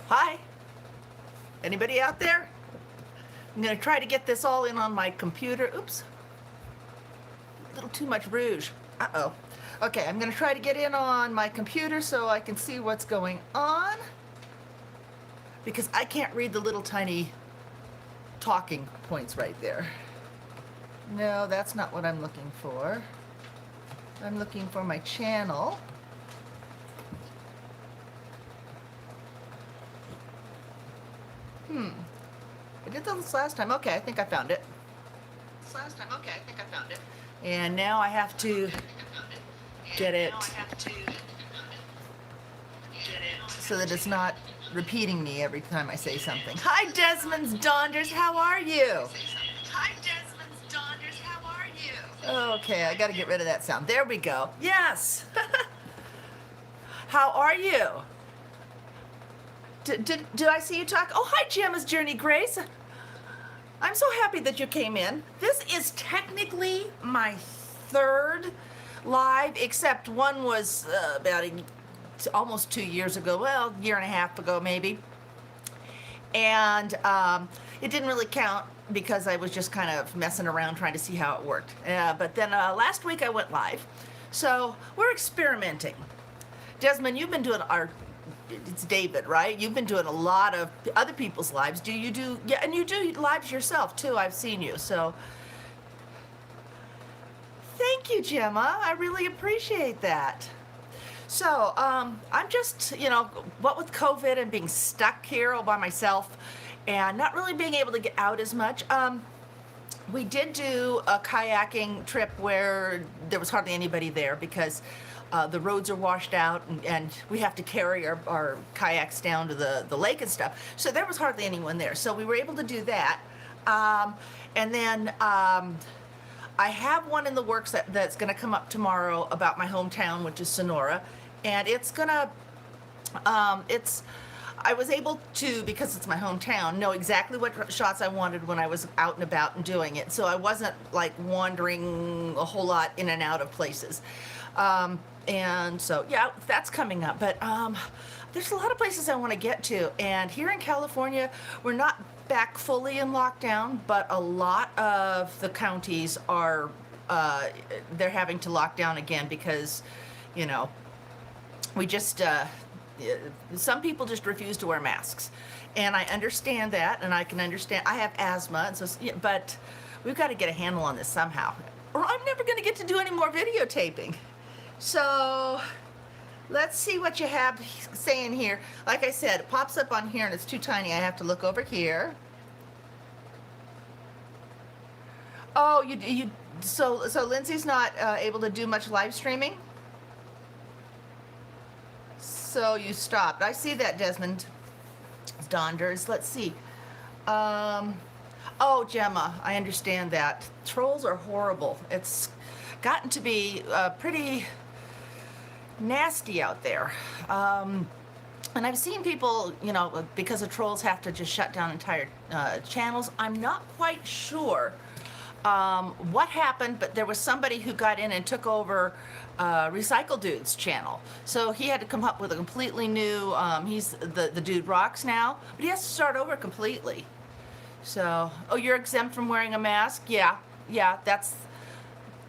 Hi, anybody out there? I'm gonna try to get this all in on my computer. Oops, a little too much rouge. Uh-oh. Okay, I'm gonna try to get in on my computer so I can see what's going on, because I can't read the little tiny talking points right there. No, that's not what I'm looking for. I'm looking for my channel. I did this last time. Okay, I think I found it. And now I have to get it so that it's not repeating me every time I say something. Hi, Desmond's Donders. How are you? Okay, I got to get rid of that sound. There we go. Yes. How are you? Did I see you talk? Oh, hi, Gemma's Journey Grace. I'm so happy that you came in. This is technically my third live, except one was almost 2 years ago. Well, a year and a half ago, maybe. And it didn't really count because I was just kind of messing around trying to see how it worked. But then last week I went live. So we're experimenting. Desmond, you've been doing it's David, right? You've been doing a lot of other people's lives. Yeah, and you do lives yourself too. I've seen you. So thank you, Gemma. I really appreciate that. So I'm just, what with COVID and being stuck here all by myself and not really being able to get out as much, we did do a kayaking trip where there was hardly anybody there because the roads are washed out and we have to carry our kayaks down to the lake and stuff. So there was hardly anyone there. So we were able to do that. And then I have one in the works that's going to come up tomorrow about my hometown, which is Sonora. And it's going to, I was able to, because it's my hometown, know exactly what shots I wanted when I was out and about and doing it. So I wasn't like wandering a whole lot in and out of places. And so, yeah, that's coming up. But there's a lot of places I want to get to. And here in California, we're not back fully in lockdown, but a lot of the counties are, they're having to lock down again because, we just, some people just refuse to wear masks. And I understand that, and I can understand. I have asthma, and so, but we've got to get a handle on this somehow, or I'm never going to get to do any more videotaping. So let's see what you have saying here. Like I said, it pops up on here and it's too tiny. I have to look over here. Oh, so Lindsay's not able to do much live streaming? So you stopped. I see that, Desmond Donders. Let's see. Oh, Gemma, I understand that. Trolls are horrible. It's gotten to be pretty nasty out there. And I've seen people, because of trolls, have to just shut down entire channels. I'm not quite sure what happened, but there was somebody who got in and took over Recycle Dude's channel. So he had to come up with a completely new, he's the Dude Rocks now, but he has to start over completely. So, oh, you're exempt from wearing a mask? Yeah, that's,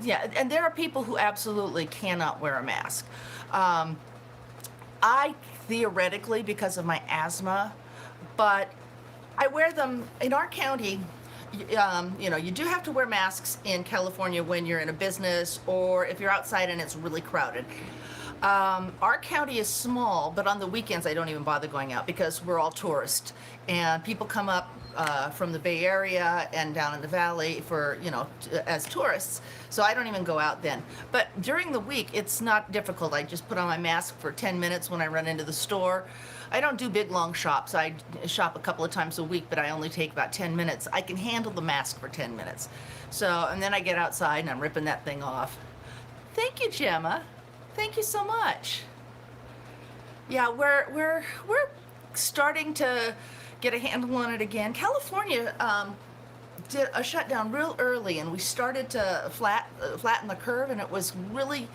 yeah, and there are people who absolutely cannot wear a mask. I theoretically, because of my asthma, but I wear them in our county. You do have to wear masks in California when you're in a business or if you're outside and it's really crowded. Our county is small, but on the weekends I don't even bother going out because we're all tourists and people come up from the Bay Area and down in the valley for, as tourists. So I don't even go out then. But during the week, it's not difficult. I just put on my mask for 10 minutes when I run into the store. I don't do big, long shops. I shop a couple of times a week, but I only take about 10 minutes. I can handle the mask for 10 minutes. So, and then I get outside and I'm ripping that thing off. Thank you, Gemma. Thank you so much. Yeah, we're starting to get a handle on it again. California did a shutdown real early, and we started to flatten the curve, and it was really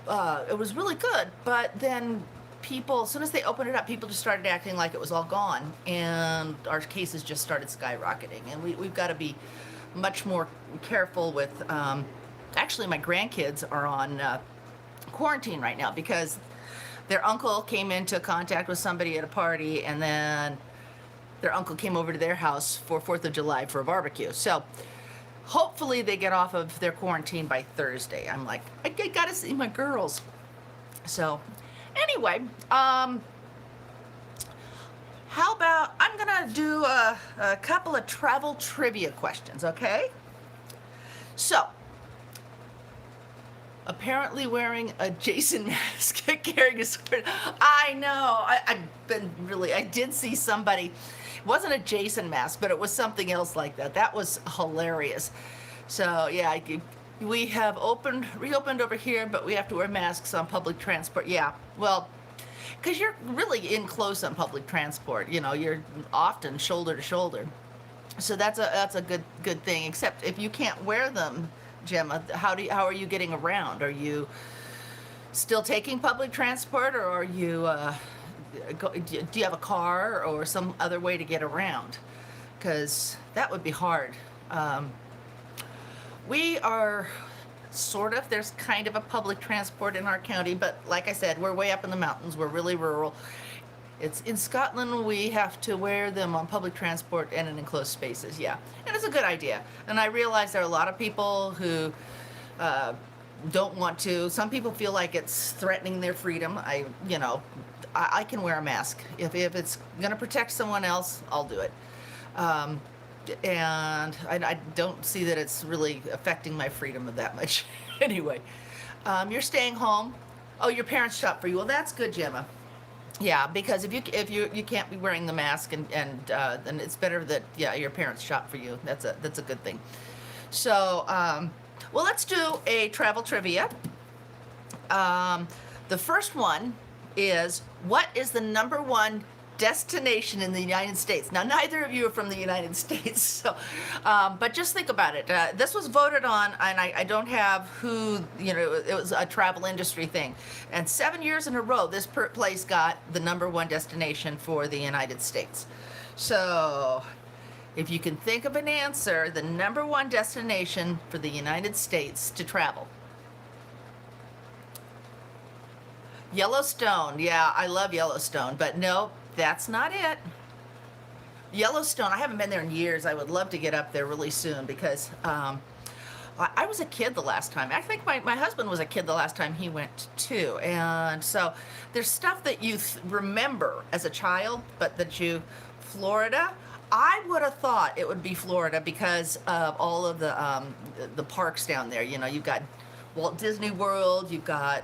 good. But then people, as soon as they opened it up, people just started acting like it was all gone, and our cases just started skyrocketing. And we've got to be much more careful with. Actually, my grandkids are on quarantine right now because their uncle came into contact with somebody at a party, and then their uncle came over to their house for 4th of July for a barbecue. So hopefully they get off of their quarantine by Thursday. I'm like, I gotta see my girls. So anyway, how about I'm gonna do a couple of travel trivia questions, okay? So, apparently wearing a Jason mask, carrying a sword. I know, I did see somebody, it wasn't a Jason mask, but it was something else like that. That was hilarious. So yeah, we have reopened over here, but we have to wear masks on public transport. Yeah, well, because you're really in close on public transport. You know, you're often shoulder to shoulder. So that's a good thing. Except if you can't wear them, Gemma, how are you getting around? Are you still taking public transport, or are you do you have a car or some other way to get around? Because that would be hard. We are there's kind of a public transport in our county, but like I said, we're way up in the mountains. We're really rural. It's in Scotland, we have to wear them on public transport and in enclosed spaces, yeah. And it's a good idea. And I realize there are a lot of people who don't want to. Some people feel like it's threatening their freedom. I can wear a mask. If it's going to protect someone else, I'll do it. And I don't see that it's really affecting my freedom that much. Anyway, you're staying home. Oh, your parents shop for you. Well, that's good, Gemma. Yeah, because if you can't be wearing the mask, and then it's better that your parents shop for you. That's a good thing. So well, let's do a travel trivia. The first one is, what is the number one destination in the United States? Now, neither of you are from the United States, so but just think about it. This was voted on, and I don't have who, it was a travel industry thing, and 7 years in a row this place got the number one destination for the United States. So if you can think of an answer, the number one destination for the United States to travel. Yellowstone. Yeah, I love Yellowstone, but no, that's not it. Yellowstone, I haven't been there in years. I would love to get up there really soon because I was a kid the last time. I think my husband was a kid the last time he went too. And so there's stuff that you remember as a child, but Florida, I would have thought it would be Florida because of all of the parks down there. You've got Walt Disney World, you've got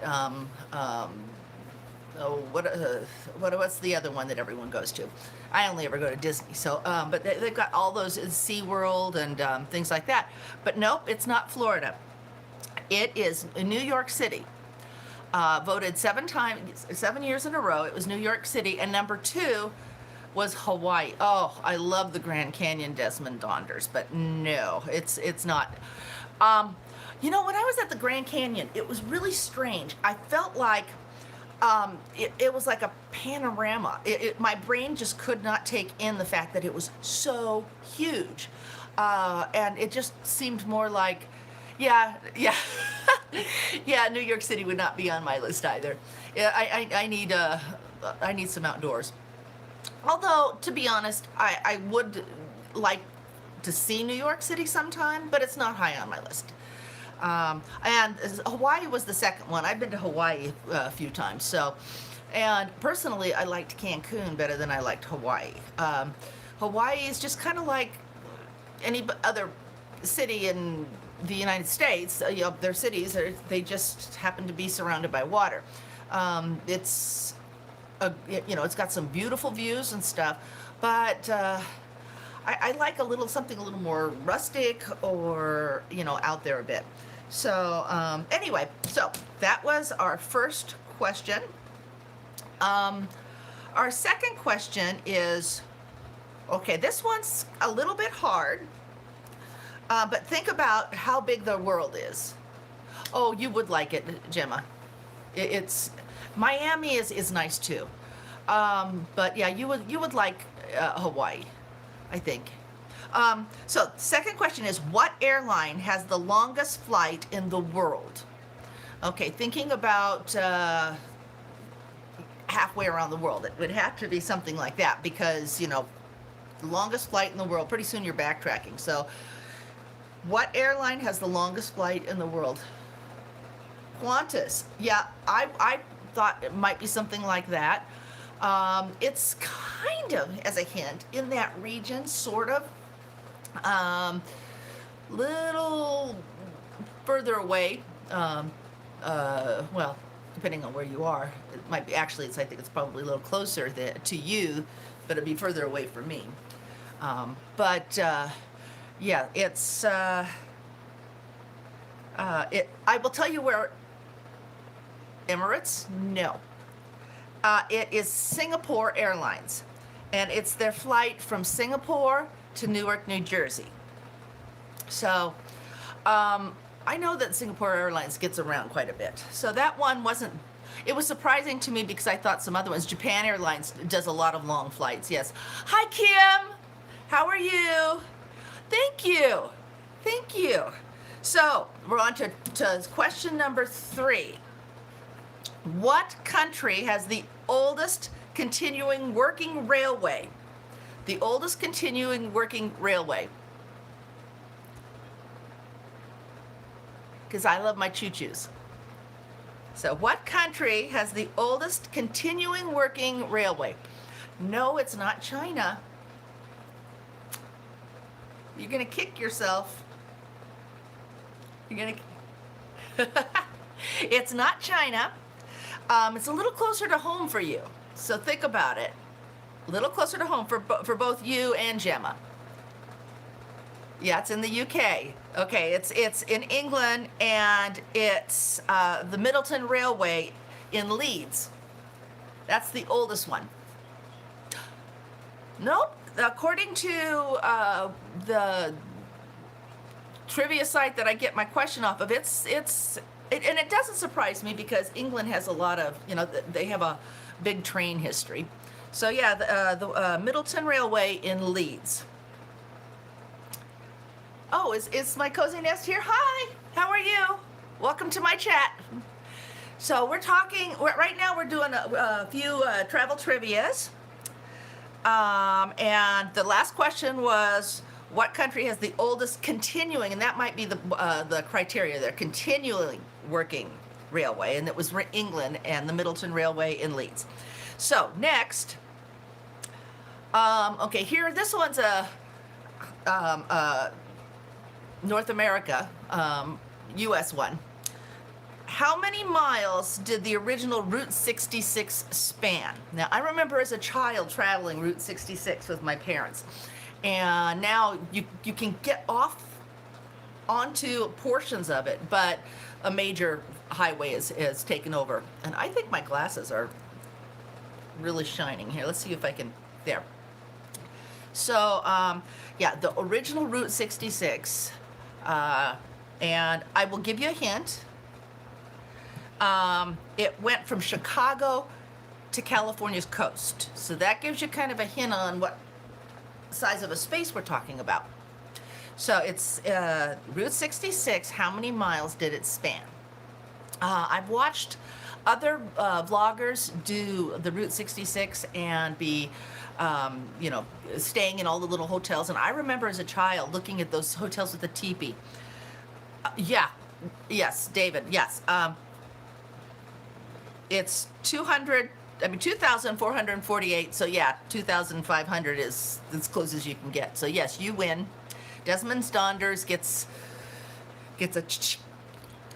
what's the other one that everyone goes to? I only ever go to Disney. So, but they've got all those SeaWorld and things like that. But nope, it's not Florida. It is New York City. Voted 7 years in a row. It was New York City, and number 2 was Hawaii. Oh, I love the Grand Canyon Desmond Donders, but no, it's not. When I was at the Grand Canyon, it was really strange. I felt like it was like a panorama. My brain just could not take in the fact that it was so huge. And it just seemed more like, yeah. Yeah, New York City would not be on my list either. I need some outdoors. Although, to be honest, I would like to see New York City sometime, but it's not high on my list. And Hawaii was the second one. I've been to Hawaii a few times. So, and personally, I liked Cancun better than I liked Hawaii. Hawaii is just kind of like any other city in the United States. Their cities they just happen to be surrounded by water. It's got some beautiful views and stuff, but I like something a little more rustic or out there a bit. So anyway, so that was our first question. Our second question is, okay, this one's a little bit hard, but think about how big the world is. Oh, you would like it, Gemma. It's Miami is nice too. But yeah, you would like Hawaii, I think. So second question is, what airline has the longest flight in the world? Okay, thinking about halfway around the world, it would have to be something like that because the longest flight in the world. Pretty soon you're backtracking. So, what airline has the longest flight in the world? Qantas. Yeah, I thought it might be something like that. It's kind of, as a hint, in that region, sort of. Little further away. Well, depending on where you are, it might be. Actually, I think it's probably a little closer to you, but it'd be further away from me. But yeah, it's. I will tell you where. Emirates? No. It is Singapore Airlines, and it's their flight from Singapore to Newark, New Jersey. So, I know that Singapore Airlines gets around quite a bit. So that one wasn't. It was surprising to me because I thought some other ones. Japan Airlines does a lot of long flights. Yes. Hi, Kim. How are you? Thank you. Thank you. So we're on to question number 3. What country has the oldest continuing working railway? The oldest continuing working railway. Because I love my choo-choos. So what country has the oldest continuing working railway? No, it's not China. You're going to kick yourself. You're going to... It's not China. It's a little closer to home for you. So think about it. A little closer to home for both you and Gemma. Yeah, it's in the UK. Okay, it's in England, and it's the Middleton Railway in Leeds. That's the oldest one. Nope. According to the trivia site that I get my question off of, and it doesn't surprise me because England has a lot of, they have a big train history. So yeah, the Middleton Railway in Leeds. Oh, is my cozy nest here? Hi, how are you? Welcome to my chat. So right now we're doing a few travel trivias. And the last question was, what country has the oldest continuing, and that might be the criteria there, continually working railway, and it was England and the Middleton Railway in Leeds. So next, okay, here, this one's North America, U.S. one. How many miles did the original Route 66 span? Now, I remember as a child traveling Route 66 with my parents. And now you can get off onto portions of it, but a major highway is taken over. And I think my glasses are really shining here. Let's see if I can, there. So, yeah, the original Route 66, and I will give you a hint. It went from Chicago to California's coast. So that gives you kind of a hint on what size of a space we're talking about. So it's Route 66. How many miles did it span? I've watched other vloggers do the Route 66 and be, staying in all the little hotels. And I remember as a child looking at those hotels with the teepee. Yeah, yes, David, yes. It's 2,448, so yeah, 2,500 is as close as you can get. So yes, you win. Desmond Donders gets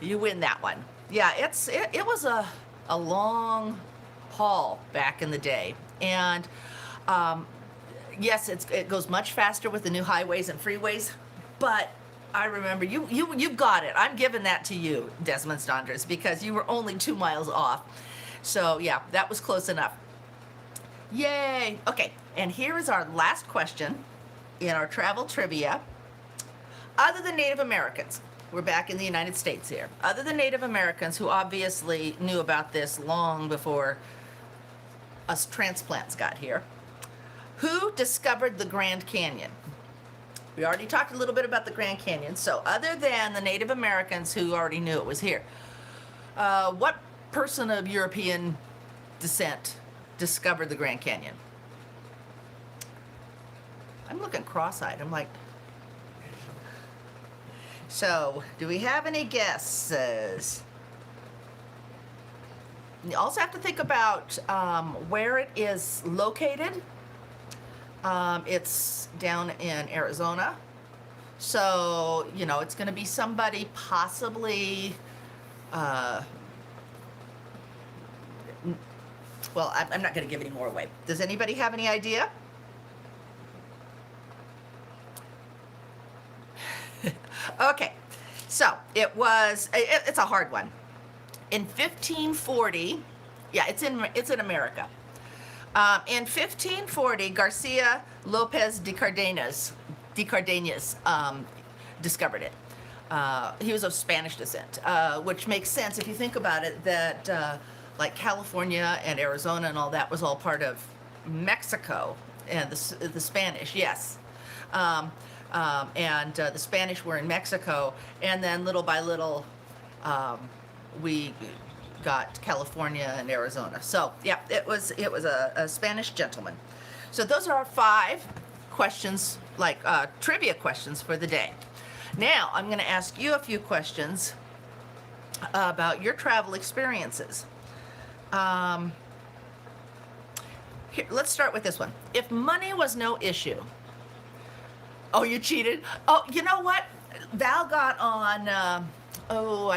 you win that one. Yeah, it was a long haul back in the day. And yes, it goes much faster with the new highways and freeways, but I remember you got it. I'm giving that to you, Desmond Donders, because you were only 2 miles off. So yeah, that was close enough. Yay! Okay, and here is our last question in our travel trivia. Other than Native Americans, we're back in the United States here. Other than Native Americans, who obviously knew about this long before us transplants got here, who discovered the Grand Canyon? We already talked a little bit about the Grand Canyon. So other than the Native Americans who already knew it was here, what person of European descent discovered the Grand Canyon? I'm looking cross-eyed. I'm like, so do we have any guesses? You also have to think about where it is located. It's down in Arizona. So, you know, it's going to be somebody possibly, well, I'm not going to give any more away. Does anybody have any idea? Okay, so it's a hard one. In 1540, yeah, it's in America. In 1540, Garcia Lopez de Cardenas discovered it. He was of Spanish descent, which makes sense if you think about it, that like California and Arizona and all that was all part of Mexico, and the Spanish, yes. And the Spanish were in Mexico, and then little by little, we got California and Arizona. So yeah, it was a Spanish gentleman. So those are our 5 questions, like trivia questions for the day. Now I'm going to ask you a few questions about your travel experiences. Here, let's start with this one. If money was no issue. Oh, you cheated? Oh, you know what? Val got on, I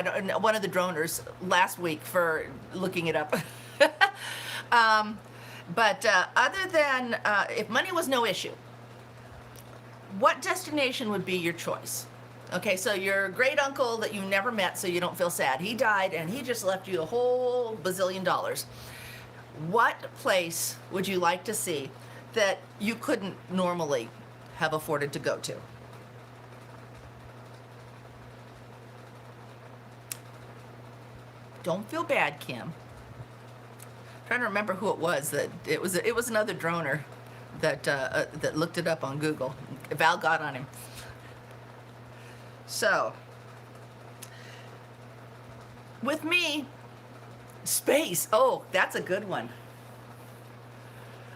don't know, one of the droners last week for looking it up. But other than, if money was no issue, what destination would be your choice? Okay, so your great uncle that you never met, so you don't feel sad, he died and he just left you a whole bazillion dollars. What place would you like to see that you couldn't normally have afforded to go to? Don't feel bad, Kim. I'm trying to remember who it was. That it was another droner that looked it up on Google. Val got on him. So with me, space. Oh, that's a good one.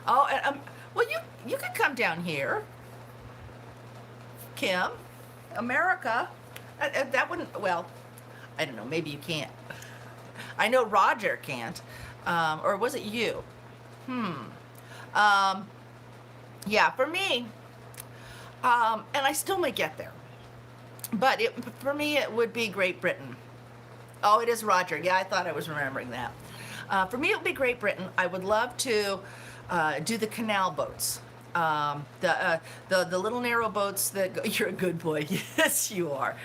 Oh, and, well, you could come down here, Kim. America. That wouldn't. Well, I don't know. Maybe you can't. I know Roger can't. Or was it you? Yeah, for me. And I still may get there. But for me, it would be Great Britain. Oh, it is Roger. Yeah, I thought I was remembering that. For me, it would be Great Britain. I would love to do the canal boats. The little narrow boats that go, you're a good boy. Yes, you are.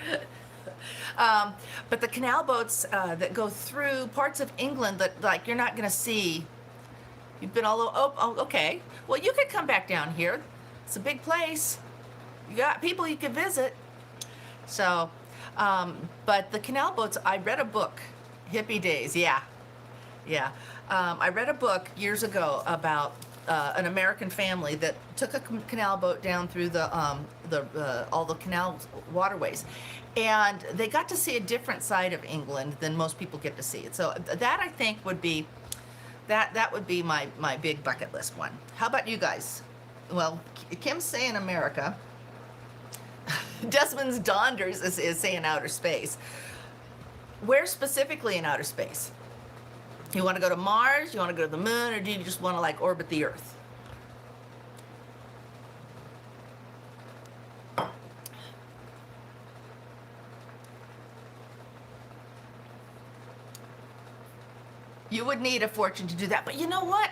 But the canal boats that go through parts of England that, like, you're not going to see. You've been all over. Oh, okay. Well, you could come back down here. It's a big place. You got people you could visit. So, but the canal boats, I read a book, hippie days, yeah. I read a book years ago about an American family that took a canal boat down through all the canal waterways, and they got to see a different side of England than most people get to see. So that, I think, would be that would be my big bucket list one. How about you guys? Well, Kim's saying America. Desmond's Donders is saying outer space. Where specifically in outer space? You want to go to Mars? You want to go to the moon? Or do you just want to, like, orbit the Earth? You would need a fortune to do that. But you know what?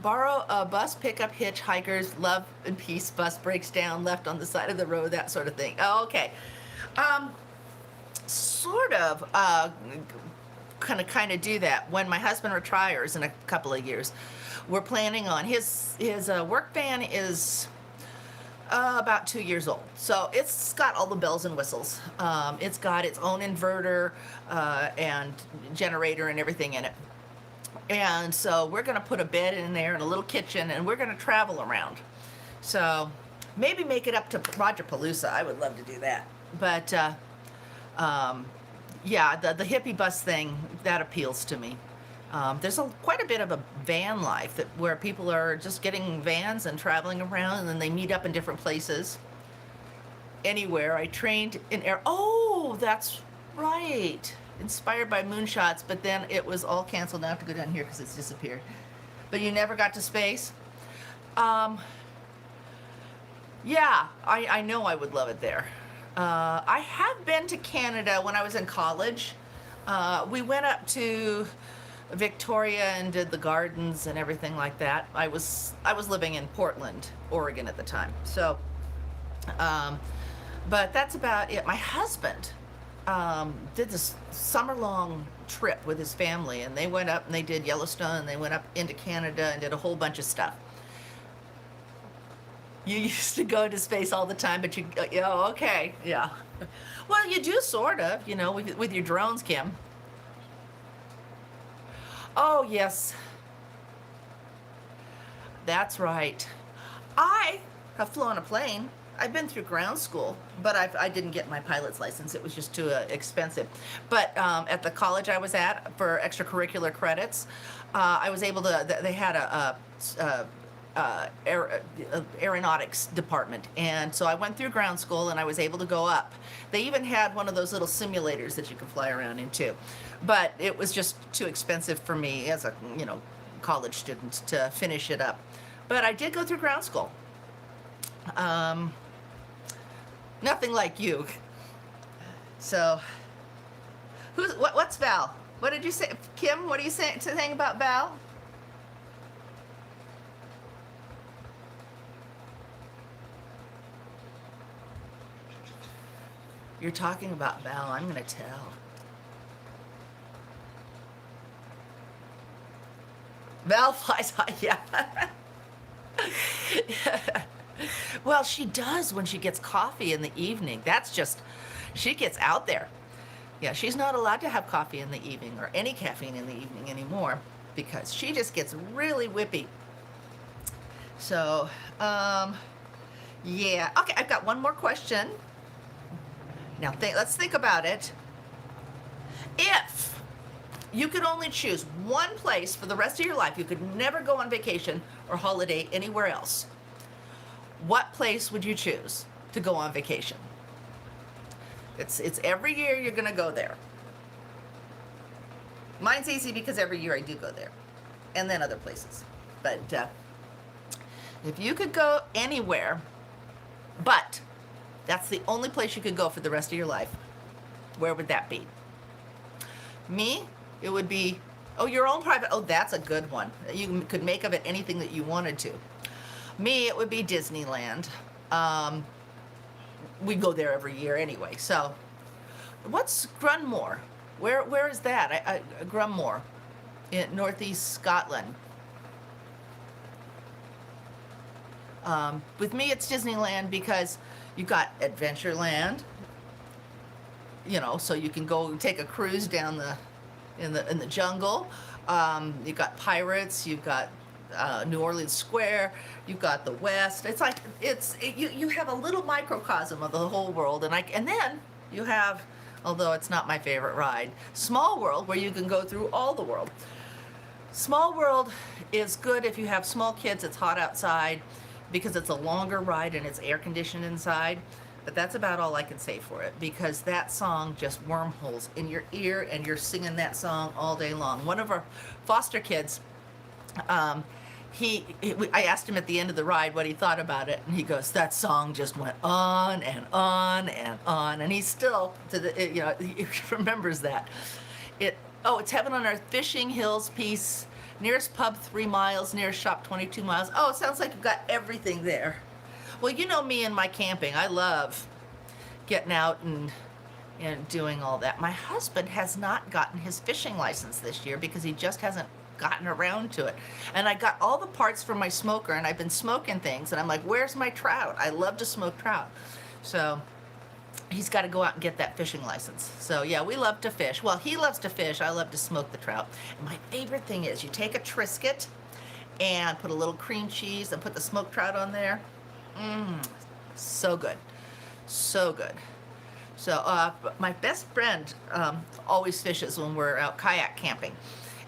Borrow a bus, pick up hitchhikers, love and peace, bus breaks down, left on the side of the road, that sort of thing. Oh, okay. Sort of kind of do that. When my husband retires in a couple of years, we're planning on his work van is About 2 years old. So it's got all the bells and whistles. It's got its own inverter and generator and everything in it. And so we're going to put a bed in there and a little kitchen, and we're going to travel around. So maybe make it up to Roger Palooza. I would love to do that. But yeah, the hippie bus thing, that appeals to me. There's quite a bit of a van life where people are just getting vans and traveling around, and then they meet up in different places. Anywhere. I trained in air. Oh, that's right. Inspired by moonshots, but then it was all canceled. Now I have to go down here because it's disappeared. But you never got to space? Yeah, I know I would love it there. I have been to Canada when I was in college. We went up to Victoria and did the gardens and everything like that. I was living in Portland, Oregon at the time. So, but that's about it. My husband did this summer-long trip with his family, and they went up and they did Yellowstone, and they went up into Canada and did a whole bunch of stuff. You used to go to space all the time, but oh, okay, yeah. Well, you do sort of, with your drones, Kim. Oh, yes. That's right. I have flown a plane. I've been through ground school, but I didn't get my pilot's license. It was just too expensive. But at the college I was at for extracurricular credits, I was able to, they had aeronautics department, and so I went through ground school and I was able to go up. They even had one of those little simulators that you can fly around into, but it was just too expensive for me as a college student to finish it up. But I did go through ground school. Nothing like you. So what's Val? What did you say, Kim? What are you saying about Val? You're talking about Val. I'm going to tell. Val flies high, yeah. Well, she does when she gets coffee in the evening. She gets out there. Yeah, she's not allowed to have coffee in the evening or any caffeine in the evening anymore because she just gets really whippy. So, yeah. Okay, I've got one more question. Now, let's think about it. If you could only choose one place for the rest of your life, you could never go on vacation or holiday anywhere else, what place would you choose to go on vacation? It's every year you're going to go there. Mine's easy because every year I do go there, and then other places. But if you could go anywhere, but that's the only place you could go for the rest of your life, where would that be? Me, it would be, your own private, that's a good one. You could make of it anything that you wanted to. Me, it would be Disneyland. We go there every year anyway. So, what's Grunmore? Where is that? Grunmore, in northeast Scotland. With me, it's Disneyland because you got Adventureland. So you can go and take a cruise down in the jungle. You've got pirates. You've got New Orleans Square. You've got the West. It's like you have a little microcosm of the whole world, and then you have, although it's not my favorite ride, Small World, where you can go through all the world. Small World is good if you have small kids. It's hot outside because it's a longer ride and it's air conditioned inside. But that's about all I can say for it, because that song just wormholes in your ear and you're singing that song all day long. One of our foster kids, I asked him at the end of the ride what he thought about it, and he goes, that song just went on and on and on, and he's still he remembers that. It's Heaven on Earth, Fishing, Hills, Peace, nearest pub 3 miles, nearest shop 22 miles. Oh, it sounds like you've got everything there. Well, you know me and my camping. I love getting out and doing all that. My husband has not gotten his fishing license this year because he just hasn't gotten around to it. And I got all the parts from my smoker, and I've been smoking things, and I'm like, where's my trout? I love to smoke trout. So he's got to go out and get that fishing license. So yeah, we love to fish. Well, he loves to fish. I love to smoke the trout. And my favorite thing is you take a Triscuit and put a little cream cheese and put the smoked trout on there. So good. So good. So my best friend always fishes when we're out kayak camping,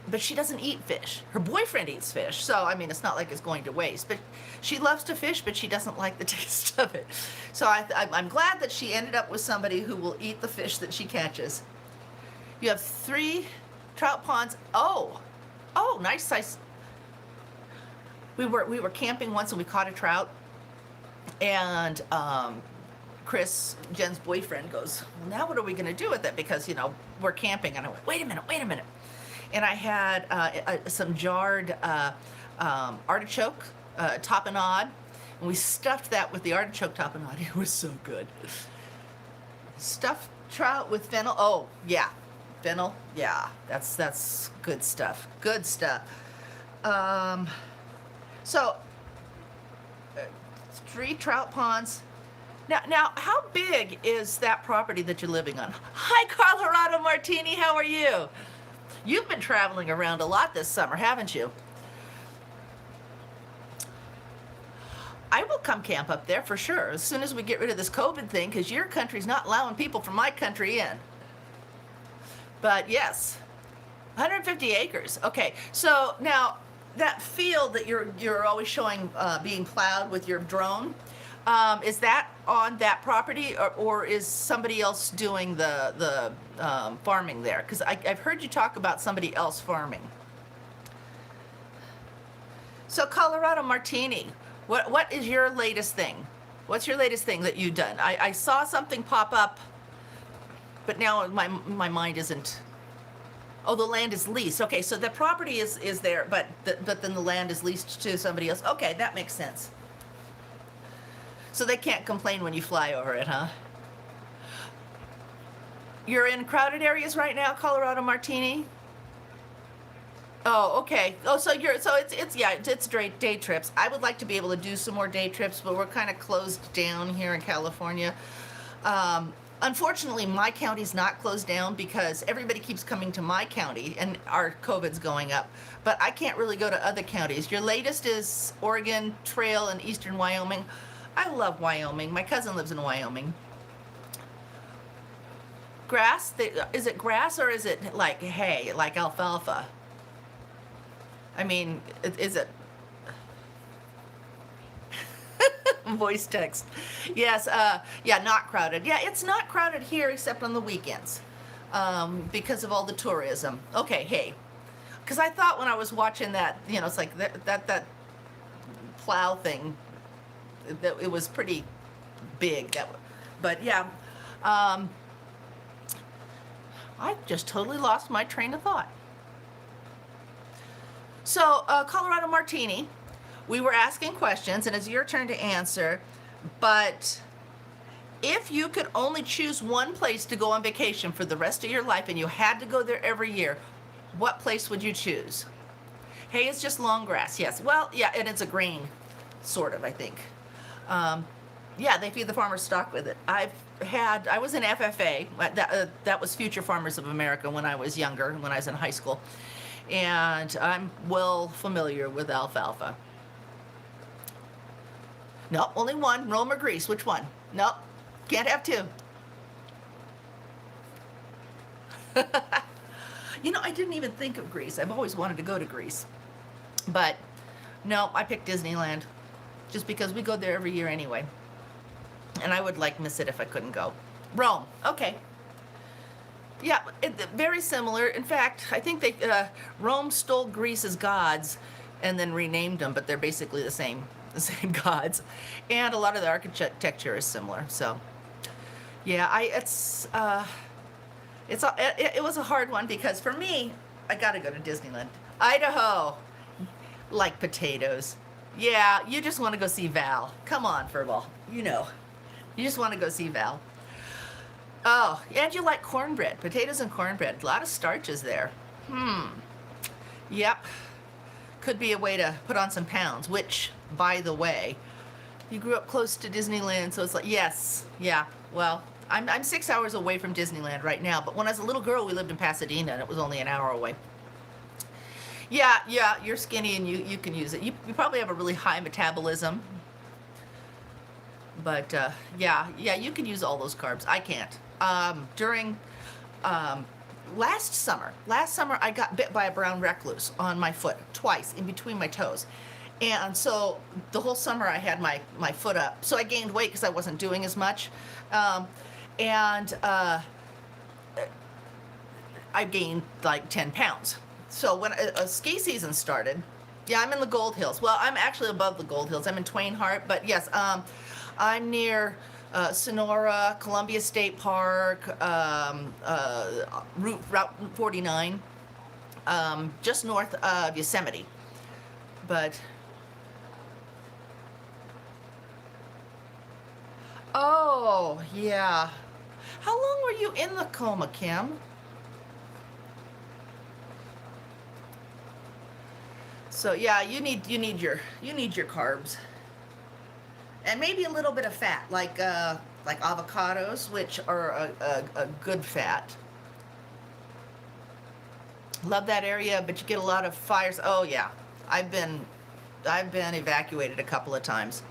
but she doesn't eat fish. Her boyfriend eats fish, so I mean, it's not like it's going to waste, but she loves to fish, but she doesn't like the taste of it. So I'm glad that she ended up with somebody who will eat the fish that she catches. You have 3 trout ponds. Oh, nice size. We were camping once and we caught a trout, and Chris, Jen's boyfriend, goes, well, now what are we going to do with it? Because, you know, we're camping. And I went, wait a minute. And I had some jarred artichoke tapenade, and we stuffed that with the artichoke tapenade. It was so good. Stuffed trout with fennel. Oh, yeah. Fennel. Yeah, that's good stuff. Good stuff. So, 3 trout ponds. Now, how big is that property that you're living on? Hi, Colorado Martini, how are you? You've been traveling around a lot this summer, haven't you? I will come camp up there for sure, as soon as we get rid of this COVID thing, because your country's not allowing people from my country in. But yes, 150 acres. Okay, so now, that field that you're always showing being plowed with your drone, is that on that property, or is somebody else doing the farming there? Because I've heard you talk about somebody else farming. So Colorado Martini, what is your latest thing? What's your latest thing that you've done? I saw something pop up, but now my mind isn't. Oh, the land is leased. Okay, so the property is there, but then the land is leased to somebody else. Okay, that makes sense. So they can't complain when you fly over it, huh? You're in crowded areas right now, Colorado Martini? Oh, okay. Oh, so it's day trips. I would like to be able to do some more day trips, but we're kind of closed down here in California. Unfortunately, my county's not closed down because everybody keeps coming to my county and our COVID's going up. But I can't really go to other counties. Your latest is Oregon Trail and Eastern Wyoming. I love Wyoming. My cousin lives in Wyoming. Grass? Is it grass or is it like hay, like alfalfa? I mean, is it? Voice text. Yes, yeah, not crowded. Yeah, it's not crowded here except on the weekends because of all the tourism. Okay, hey. Because I thought when I was watching that, you know, it's like that plow thing, that it was pretty big. But yeah, I just totally lost my train of thought. So, Colorado Martini, we were asking questions, and it's your turn to answer, but if you could only choose one place to go on vacation for the rest of your life and you had to go there every year, what place would you choose? Hay is just long grass, yes. Well, yeah, and it's a grain, sort of, I think. Yeah, they feed the farmers stock with it. I was in FFA, that was Future Farmers of America when I was younger, when I was in high school, and I'm well familiar with alfalfa. Nope, only one. Rome or Greece? Which one? Nope, can't have two. You know, I didn't even think of Greece. I've always wanted to go to Greece. But no, I picked Disneyland just because we go there every year anyway. And I would miss it if I couldn't go. Rome, okay. Yeah, very similar. In fact, I think Rome stole Greece's gods and then renamed them, but they're basically the same gods, and a lot of the architecture is similar. So, yeah, it was a hard one because for me, I gotta go to Disneyland. Idaho, like potatoes. Yeah, you just want to go see Val. Come on, Furball. You know, you just want to go see Val. Oh, and you like cornbread, potatoes and cornbread. A lot of starches there. Yep. Could be a way to put on some pounds, which, by the way, you grew up close to Disneyland, so it's like, yes, yeah, well, I'm 6 hours away from Disneyland right now, but when I was a little girl, we lived in Pasadena, and it was only an hour away. Yeah, yeah, you're skinny, and you can use it. You probably have a really high metabolism, but yeah, you can use all those carbs. I can't. During last summer, I got bit by a brown recluse on my foot twice in between my toes. And so the whole summer I had my foot up. So I gained weight because I wasn't doing as much. And I gained like 10 pounds. So when a ski season started, yeah, I'm in the Gold Hills. Well, I'm actually above the Gold Hills. I'm in Twain Harte, but yes, I'm near Sonora, Columbia State Park, Route 49, just north of Yosemite. But oh yeah, how long were you in the coma, Kim? So yeah, you need your carbs, and maybe a little bit of fat, like avocados, which are a good fat. Love that area, but you get a lot of fires. Oh yeah, I've been I've been evacuated a couple of times.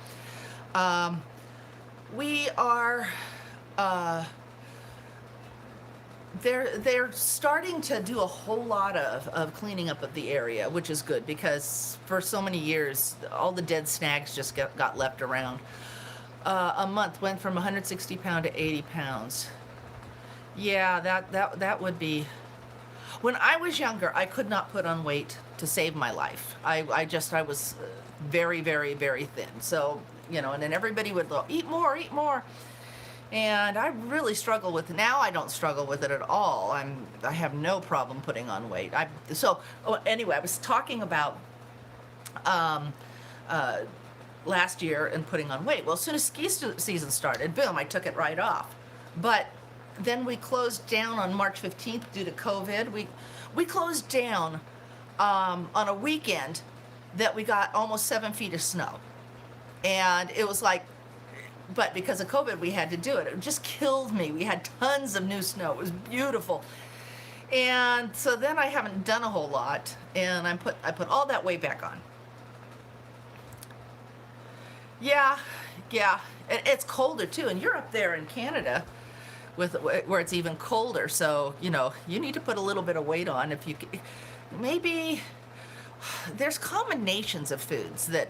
Um, we are they're starting to do a whole lot of cleaning up of the area, which is good because for so many years all the dead snags just got left around. A month went from 160 pound to 80 pounds. Yeah, that would be. When I was younger, I could not put on weight to save my life. I was very, very, very thin. So, and then everybody would go, eat more. And I really struggle with it. Now I don't struggle with it at all. I have no problem putting on weight. Anyway, I was talking about um, uh, last year and putting on weight. Well, as soon as season started, boom, I took it right off. But then we closed down on March 15th due to COVID. We closed down on a weekend that we got almost 7 feet of snow. And it was like, but because of COVID, we had to do it. It just killed me. We had tons of new snow. It was beautiful. And so then I haven't done a whole lot, and I put all that weight back on. Yeah, yeah. It's colder too, and you're up there in Canada where it's even colder. So you need to put a little bit of weight on if you maybe. There's combinations of foods that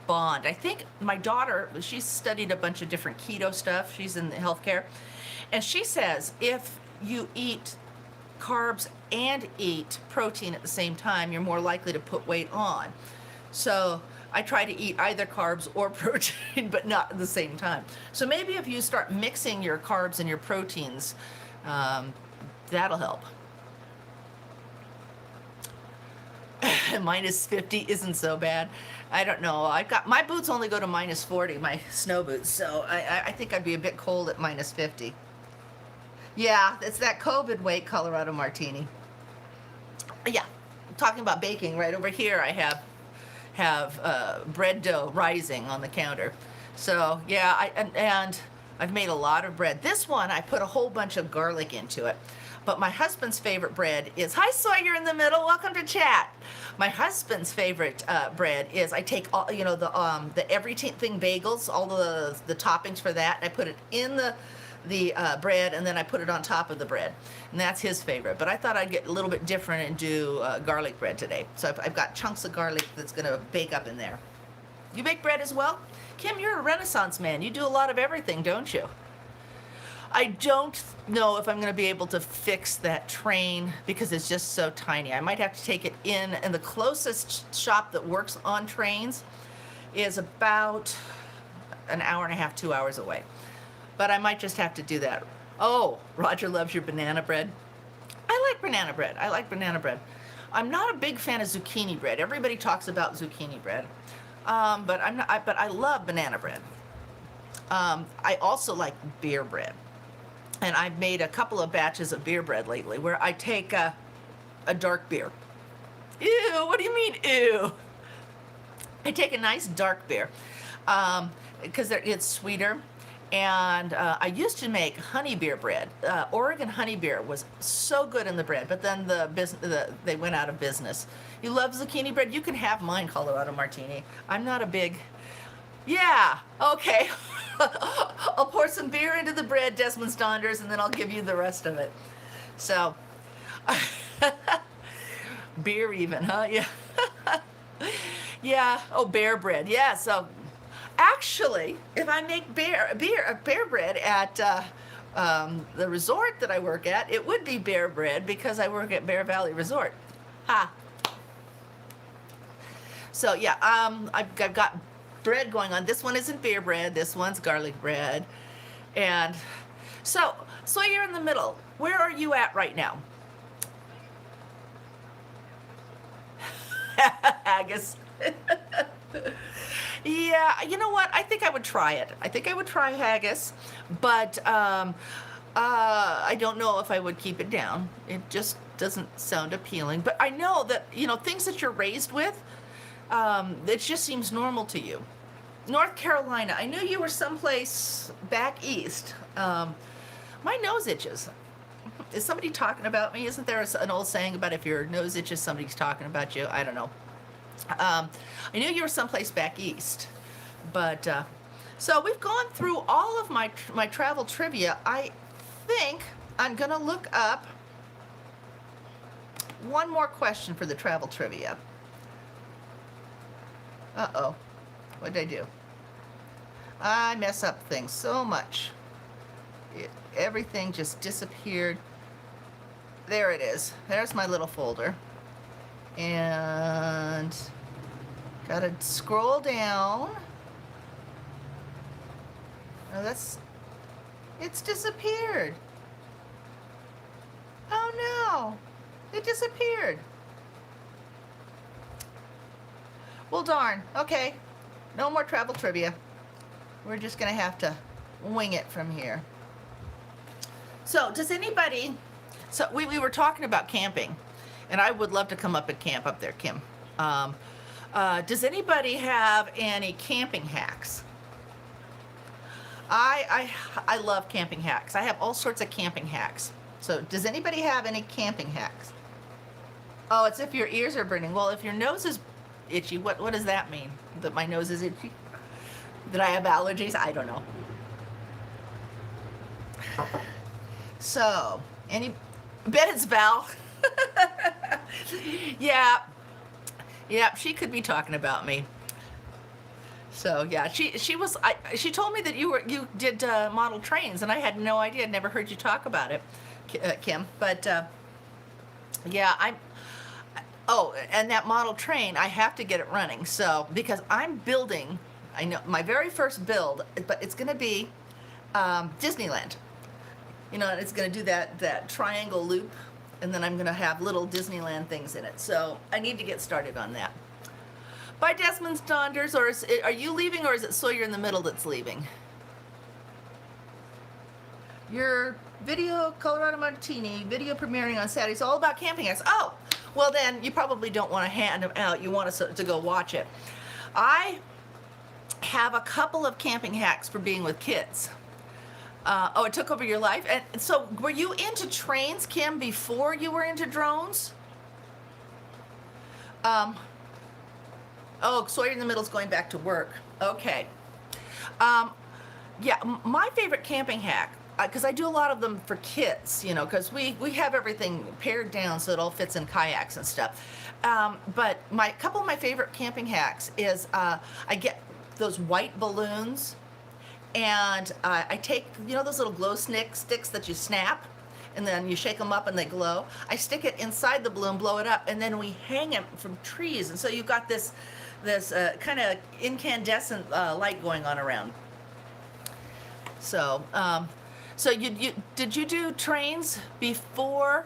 bond. I think my daughter, she's studied a bunch of different keto stuff. She's in healthcare, and she says if you eat carbs and eat protein at the same time, you're more likely to put weight on. So I try to eat either carbs or protein, but not at the same time. So maybe if you start mixing your carbs and your proteins, that'll help. Minus 50 isn't so bad. I don't know. My boots only go to minus 40, my snow boots. So I think I'd be a bit cold at minus 50. Yeah, it's that COVID weight, Colorado Martini. Yeah, talking about baking, right over here I have bread dough rising on the counter. So yeah, and I've made a lot of bread. This one I put a whole bunch of garlic into it. But my husband's favorite bread is, hi Sawyer in the middle, welcome to chat. My husband's favorite bread is I take all the everything bagels, all the toppings for that, and I put it in the bread, and then I put it on top of the bread, and that's his favorite. But I thought I'd get a little bit different and do garlic bread today. So I've got chunks of garlic that's gonna bake up in there. You bake bread as well? Kim, you're a Renaissance man. You do a lot of everything, don't you? I don't know if I'm going to be able to fix that train because it's just so tiny. I might have to take it in, and the closest shop that works on trains is about an hour and a half, 2 hours away. But I might just have to do that. Oh, Roger loves your banana bread. I like banana bread. I'm not a big fan of zucchini bread. Everybody talks about zucchini bread, but I'm not. But I love banana bread. I also like beer bread. And I've made a couple of batches of beer bread lately where I take a dark beer Ew, what do you mean, ew? I take a nice dark beer because it's sweeter. And I used to make honey beer bread. Oregon honey beer was so good in the bread, but then they went out of business. You love zucchini bread? You can have mine, Colorado Martini. I'm not a big. Yeah, okay. I'll pour some beer into the bread, Desmond Donders, and then I'll give you the rest of it. So, beer even, huh? Yeah. Yeah. Oh, bear bread. Yeah. So, actually, if I make bear bread at the resort that I work at, it would be bear bread because I work at Bear Valley Resort. Ha. So yeah, I've got bread going on. This one isn't beer bread. This one's garlic bread, and so you're in the middle. Where are you at right now? Haggis. Yeah, you know what? I think I would try it. I think I would try haggis, but I don't know if I would keep it down. It just doesn't sound appealing. But I know that, things that you're raised with, it just seems normal to you. North Carolina, I knew you were someplace back east. My nose itches. Is somebody talking about me? Isn't there an old saying about if your nose itches, somebody's talking about you? I don't know. I knew you were someplace back east, but so we've gone through all of my travel trivia. I think I'm gonna look up one more question for the travel trivia. Uh-oh, what did I do? I mess up things so much. Everything just disappeared. There it is. There's my little folder. And gotta scroll down. Oh, it's disappeared. Oh no, it disappeared. Well, darn. Okay, no more travel trivia. We're just gonna have to wing it from here. So we were talking about camping, and I would love to come up and camp up there, Kim. Does anybody have any camping hacks? I love camping hacks. I have all sorts of camping hacks. So does anybody have any camping hacks? Oh, it's if your ears are burning. Well, if your nose is itchy, what does that mean? That my nose is itchy? That I have allergies? I don't know. So, bet it's Val. Yeah, she could be talking about me. So yeah, she told me that you did model trains, and I had no idea. I'd never heard you talk about it, Kim. But yeah, oh, and that model train, I have to get it running. So because I'm building, I know my very first build, but it's going to be Disneyland. It's going to do that triangle loop, and then I'm going to have little Disneyland things in it. So I need to get started on that. Bye, Desmond Donders, or are you leaving, or is it Sawyer in the middle that's leaving? Your video, Colorado Martini, video premiering on Saturday. It's all about camping hacks. Oh, well then you probably don't want to hand them out. You want us to go watch it. I have a couple of camping hacks for being with kids. Oh, it took over your life? And so were you into trains, Kim, before you were into drones? Oh, Sawyer in the middle is going back to work. Okay. Yeah, my favorite camping hack, because I do a lot of them for kids, because we have everything pared down so it all fits in kayaks and stuff. But couple of my favorite camping hacks is I get those white balloons, and I take, those little glow sticks that you snap, and then you shake them up and they glow. I stick it inside the balloon, blow it up, and then we hang it from trees. And so you've got this kind of incandescent light going on around. So, did you do trains before?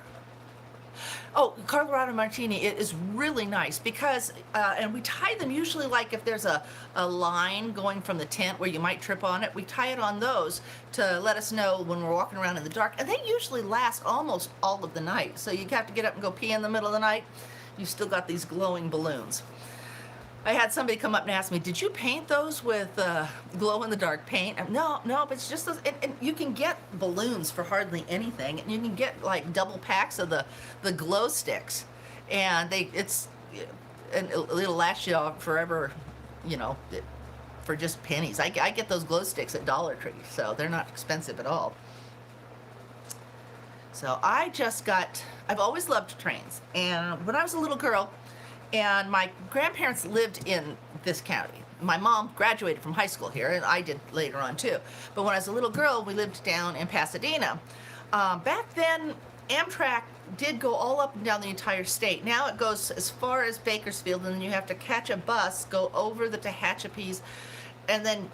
Oh, Colorado Martini, it is really nice because, and we tie them usually like if there's a line going from the tent where you might trip on it, we tie it on those to let us know when we're walking around in the dark. And they usually last almost all of the night. So you have to get up and go pee in the middle of the night. you still got these glowing balloons. I had somebody come up and ask me, "Did you paint those with glow-in-the-dark paint?" No, no, but it's just those. And you can get balloons for hardly anything, and you can get like double packs of the glow sticks, and and it'll last you forever, you know, for just pennies. I get those glow sticks at Dollar Tree, so they're not expensive at all. So I've always loved trains, and when I was a little girl, and my grandparents lived in this county. My mom graduated from high school here, and I did later on too. But when I was a little girl, we lived down in Pasadena. Back then, Amtrak did go all up and down the entire state. Now it goes as far as Bakersfield, and then you have to catch a bus, go over the Tehachapi's, and then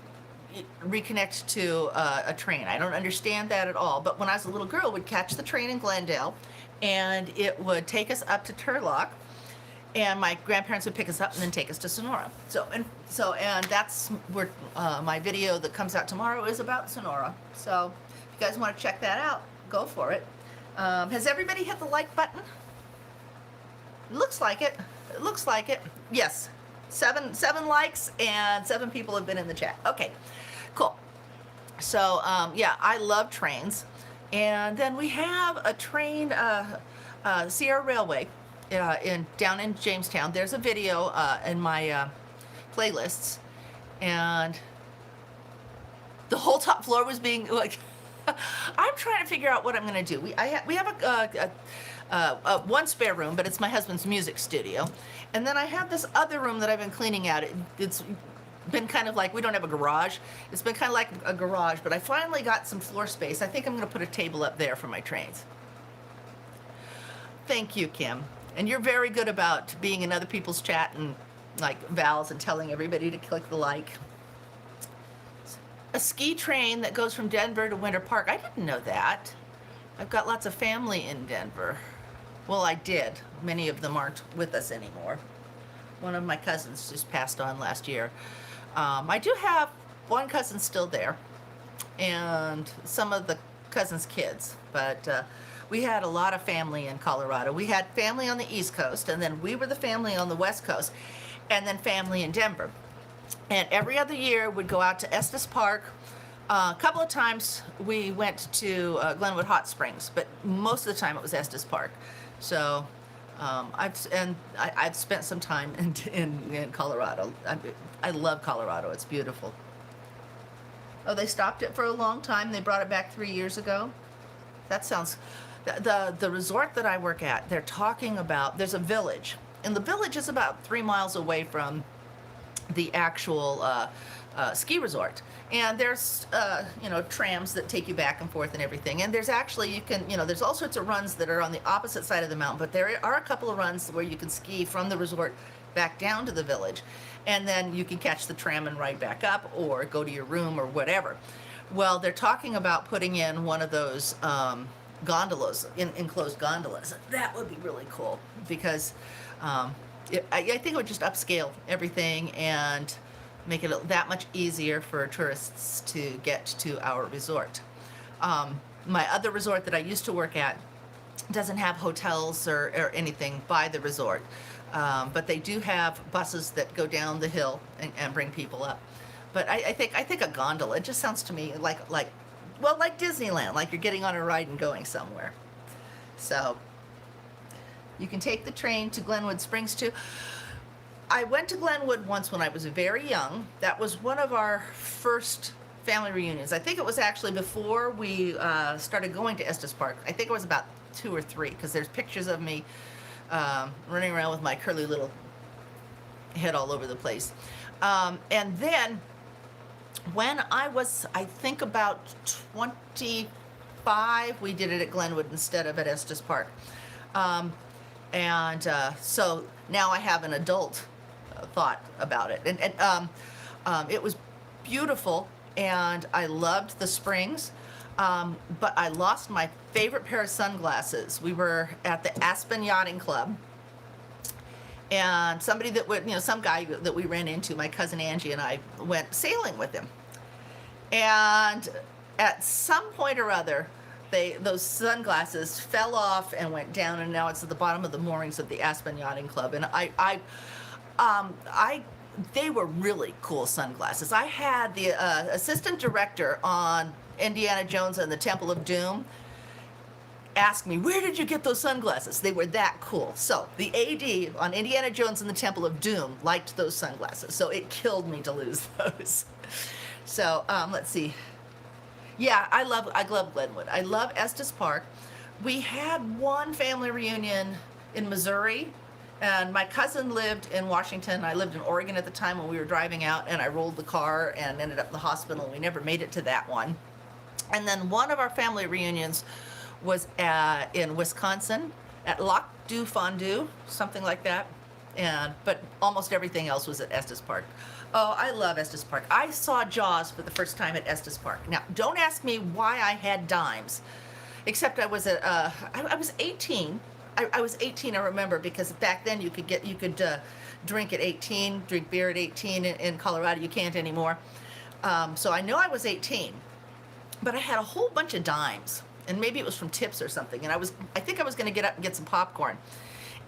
reconnect to a train. I don't understand that at all. But when I was a little girl, we'd catch the train in Glendale, and it would take us up to Turlock, and my grandparents would pick us up and then take us to Sonora. And that's where my video that comes out tomorrow is about Sonora. So if you guys want to check that out, go for it. Has everybody hit the like button? It looks like it. It looks like it. Yes. Seven likes, and 7 people have been in the chat. Okay, cool. So yeah, I love trains. And then we have a train, Sierra Railway, down in Jamestown. There's a video in my playlists, and the whole top floor was being like. I'm trying to figure out what I'm going to do. We have one spare room, but it's my husband's music studio, and then I have this other room that I've been cleaning out. It's been kind of like, we don't have a garage. It's been kind of like a garage, but I finally got some floor space. I think I'm going to put a table up there for my trains. Thank you, Kim. And you're very good about being in other people's chat and like Val's and telling everybody to click the like. A ski train that goes from Denver to Winter Park. I didn't know that. I've got lots of family in Denver. Well, I did. Many of them aren't with us anymore. One of my cousins just passed on last year. I do have one cousin still there, and some of the cousins' kids, but we had a lot of family in Colorado. We had family on the East Coast, and then we were the family on the West Coast, and then family in Denver. And every other year we'd go out to Estes Park. A couple of times we went to Glenwood Hot Springs, but most of the time it was Estes Park. So I've spent some time in Colorado. I love Colorado. It's beautiful. Oh, they stopped it for a long time. They brought it back 3 years ago. That sounds. The resort that I work at, they're talking about. There's a village, and the village is about 3 miles away from the actual ski resort, and there's trams that take you back and forth and everything, and there's actually there's all sorts of runs that are on the opposite side of the mountain, but there are a couple of runs where you can ski from the resort back down to the village, and then you can catch the tram and ride back up or go to your room or whatever. Well, they're talking about putting in one of those gondolas, enclosed gondolas. That would be really cool, because I think it would just upscale everything and make it that much easier for tourists to get to our resort. My other resort that I used to work at doesn't have hotels or anything by the resort, but they do have buses that go down the hill and bring people up. But I think a gondola, it just sounds to me like Disneyland, like you're getting on a ride and going somewhere. So you can take the train to Glenwood Springs too. I went to Glenwood once when I was very young. That was one of our first family reunions. I think it was actually before we started going to Estes Park. I think it was about 2 or 3, because there's pictures of me running around with my curly little head all over the place. And then when I was, I think about 25, we did it at Glenwood instead of at Estes Park. So now I have an adult thought about it, and it was beautiful, and I loved the springs, but I lost my favorite pair of sunglasses. We were at the Aspen Yachting Club, and somebody that would, some guy that we ran into, my cousin Angie and I went sailing with him, and at some point or other, those sunglasses fell off and went down, and now it's at the bottom of the moorings of the Aspen Yachting Club. And they were really cool sunglasses. I had the assistant director on Indiana Jones and the Temple of Doom ask me, where did you get those sunglasses? They were that cool. So the AD on Indiana Jones and the Temple of Doom liked those sunglasses. So it killed me to lose those. So let's see. Yeah, I love Glenwood. I love Estes Park. We had one family reunion in Missouri, and my cousin lived in Washington. I lived in Oregon at the time when we were driving out, and I rolled the car and ended up in the hospital. We never made it to that one. And then one of our family reunions was in Wisconsin at Lac du Fondue, something like that. But almost everything else was at Estes Park. Oh, I love Estes Park. I saw Jaws for the first time at Estes Park. Now, don't ask me why I had dimes, except I was I was 18. I was 18, I remember, because back then you could drink at 18, drink beer at 18. In Colorado, you can't anymore. So I know I was 18, but I had a whole bunch of dimes, and maybe it was from tips or something. And I think I was going to get up and get some popcorn.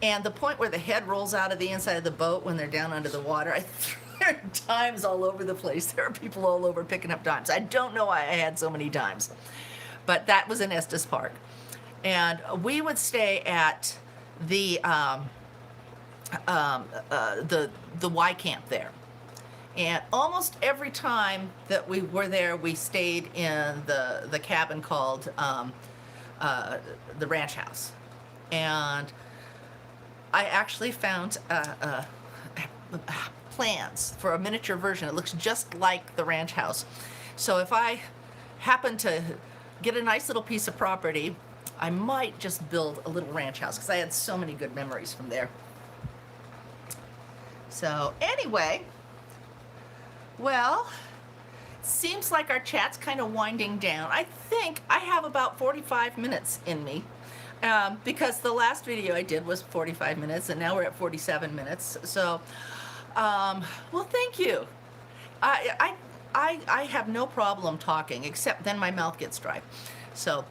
And the point where the head rolls out of the inside of the boat when they're down under the water, I threw dimes all over the place. There are people all over picking up dimes. I don't know why I had so many dimes, but that was in Estes Park. And we would stay at the Y camp there. And almost every time that we were there, we stayed in the cabin called the ranch house. And I actually found plans for a miniature version. It looks just like the ranch house. So if I happen to get a nice little piece of property, I might just build a little ranch house, because I had so many good memories from there. So anyway, well, seems like our chat's kind of winding down. I think I have about 45 minutes in me, because the last video I did was 45 minutes, and now we're at 47 minutes. So, well, thank you. I have no problem talking, except then my mouth gets dry. So,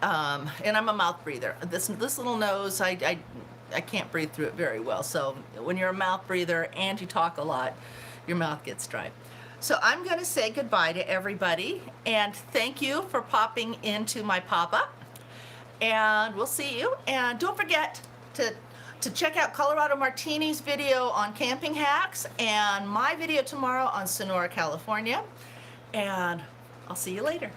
and I'm a mouth breather. This little nose, I can't breathe through it very well. So when you're a mouth breather and you talk a lot, your mouth gets dry. So I'm going to say goodbye to everybody, and thank you for popping into my pop-up, and we'll see you. And don't forget to check out Colorado Martini's video on camping hacks, and my video tomorrow on Sonora, California, and I'll see you later.